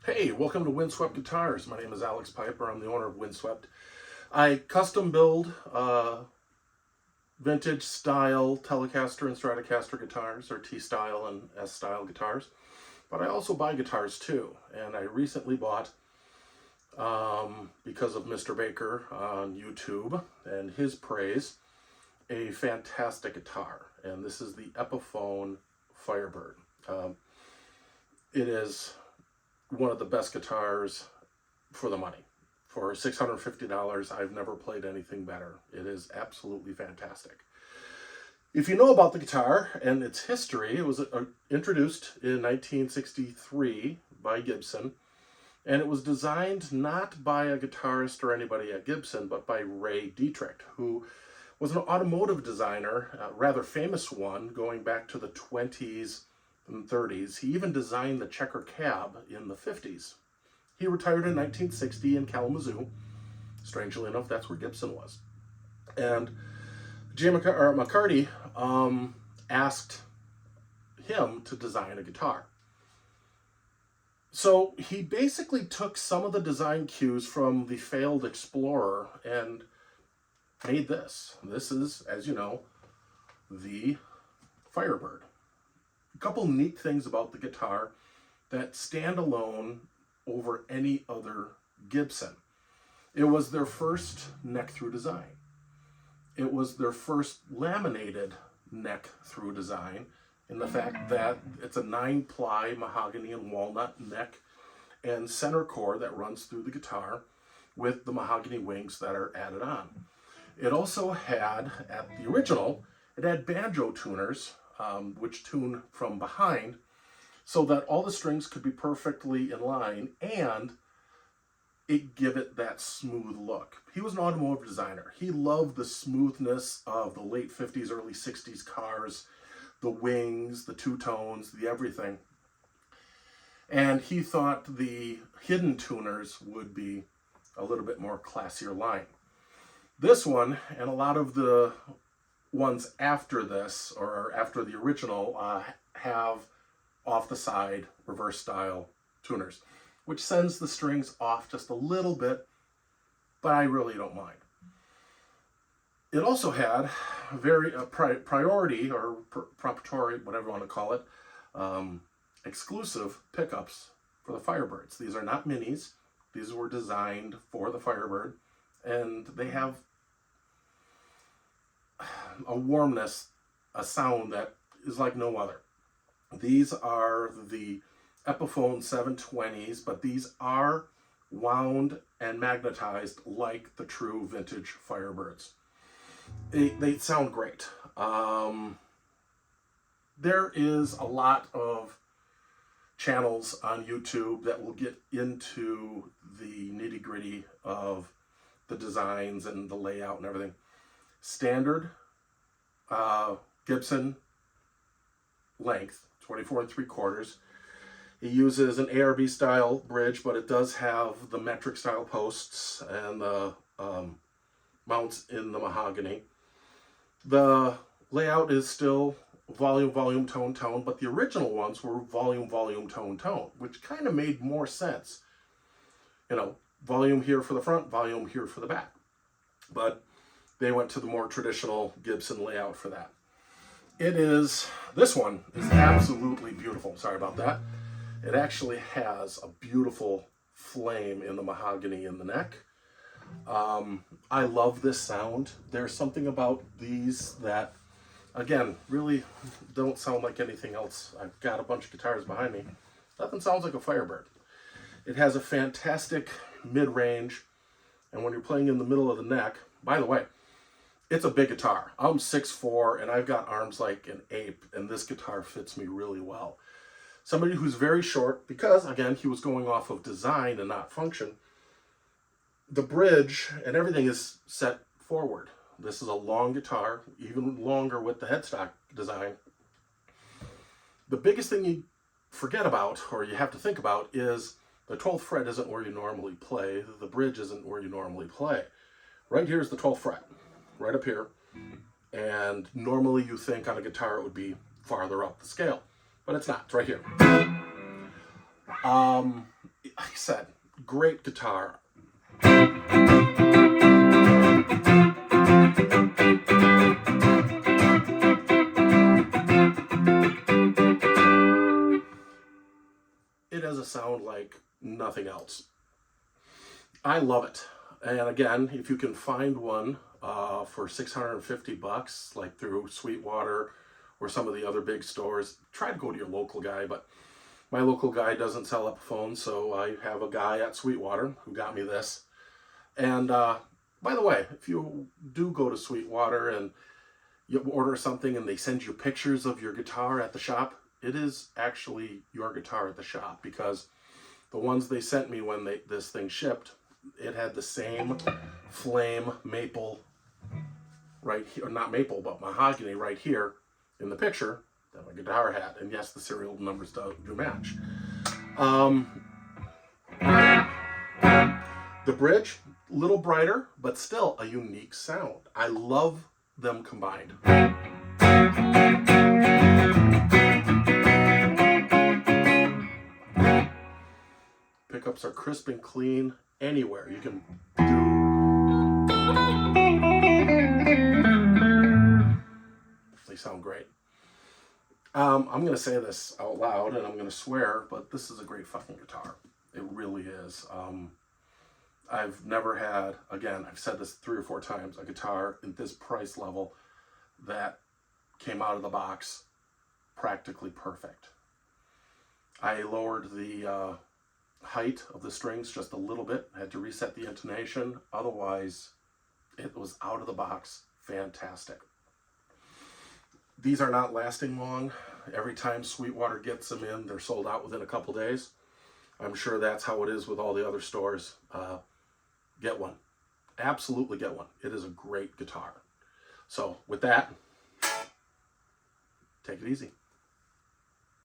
Hey, welcome to Windswept Guitars. My name is Alex Piper. I'm the owner of Windswept. I custom build vintage style Telecaster and Stratocaster guitars, or T-style and S-style guitars. But I also buy guitars too. And I recently bought, because of Mr. Baker on YouTube and his praise, a fantastic guitar. And this is the Epiphone Firebird. It is one of the best guitars for the money. For $650, I've never played anything better. It is absolutely fantastic. If you know about the guitar and its history, it was introduced in 1963 by Gibson, and it was designed not by a guitarist or anybody at Gibson, but by Ray Dietrich, who was an automotive designer, a rather famous one, going back to the 20s and 30s. He even designed the checker cab in the 50s. He retired in 1960 in Kalamazoo. Strangely enough, that's where Gibson was. And McCarty asked him to design a guitar. So he basically took some of the design cues from the failed Explorer and made this. This is, as you know, the Firebird. A couple neat things about the guitar that stand alone over any other Gibson. It was their first neck-through design. It was their first laminated neck-through design in the fact that it's a 9-ply mahogany and walnut neck and center core that runs through the guitar with the mahogany wings that are added on. It also had, at the original, it had banjo tuners, which tune from behind, so that all the strings could be perfectly in line and it give it that smooth look. He was an automotive designer. He loved the smoothness of the late 50s, early 60s cars, the wings, the two-tones, the everything. And he thought the hidden tuners would be a little bit more classier line. This one, and a lot of the ones after this, or after the original, have off the side reverse style tuners, which sends the strings off just a little bit, but I really don't mind. It also had very priority or proprietary, whatever you want to call it, exclusive pickups for the Firebirds. These are not minis. These were designed for the Firebird, and they have a warmness, a sound that is like no other. These are the Epiphone 720s, but these are wound and magnetized like the true vintage Firebirds. They sound great. There is a lot of channels on YouTube that will get into the nitty-gritty of the designs and the layout and everything. Standard Gibson length, 24 3/4. He uses an ARB style bridge, but it does have the metric style posts and the mounts in the mahogany. The layout is still volume, volume, tone, tone, but the original ones were volume, volume, tone, tone, which kind of made more sense. You know, volume here for the front, volume here for the back. But they went to the more traditional Gibson layout for that. This one is absolutely beautiful. Sorry about that. It actually has a beautiful flame in the mahogany in the neck. I love this sound. There's something about these that, again, really don't sound like anything else. I've got a bunch of guitars behind me. Nothing sounds like a Firebird. It has a fantastic mid-range, and when you're playing in the middle of the neck, by the way, it's a big guitar. I'm 6'4", and I've got arms like an ape, and this guitar fits me really well. Somebody who's very short, because, again, he was going off of design and not function, the bridge and everything is set forward. This is a long guitar, even longer with the headstock design. The biggest thing you forget about, or you have to think about, is the 12th fret isn't where you normally play. The bridge isn't where you normally play. Right here is the 12th fret, right up here. And normally you think on a guitar it would be farther up the scale, but it's not. It's right here. like I said, great guitar. It has a sound like nothing else. I love it. And again, if you can find one for $650, like through Sweetwater or some of the other big stores, try to go to your local guy. But my local guy doesn't sell Epiphone, so I have a guy at Sweetwater who got me this. And by the way, if you do go to Sweetwater and you order something and they send you pictures of your guitar at the shop, it is actually your guitar at the shop, because the ones they sent me when this thing shipped, it had the same flame maple right here, or not maple, but mahogany right here in the picture that my guitar had. And yes, the serial numbers do match. The bridge, a little brighter, but still a unique sound. I love them combined. Pickups are crisp and clean anywhere. You can they sound great. I'm going to say this out loud and I'm going to swear, but this is a great fucking guitar. It really is. I've never had, again, I've said this 3 or 4 times, a guitar in this price level that came out of the box practically perfect. I lowered the height of the strings just a little bit. I had to reset the intonation. Otherwise, it was out of the box fantastic. These are not lasting long. Every time Sweetwater gets them in, they're sold out within a couple days. I'm sure that's how it is with all the other stores. Get one. Absolutely get one. It is a great guitar. So with that, take it easy.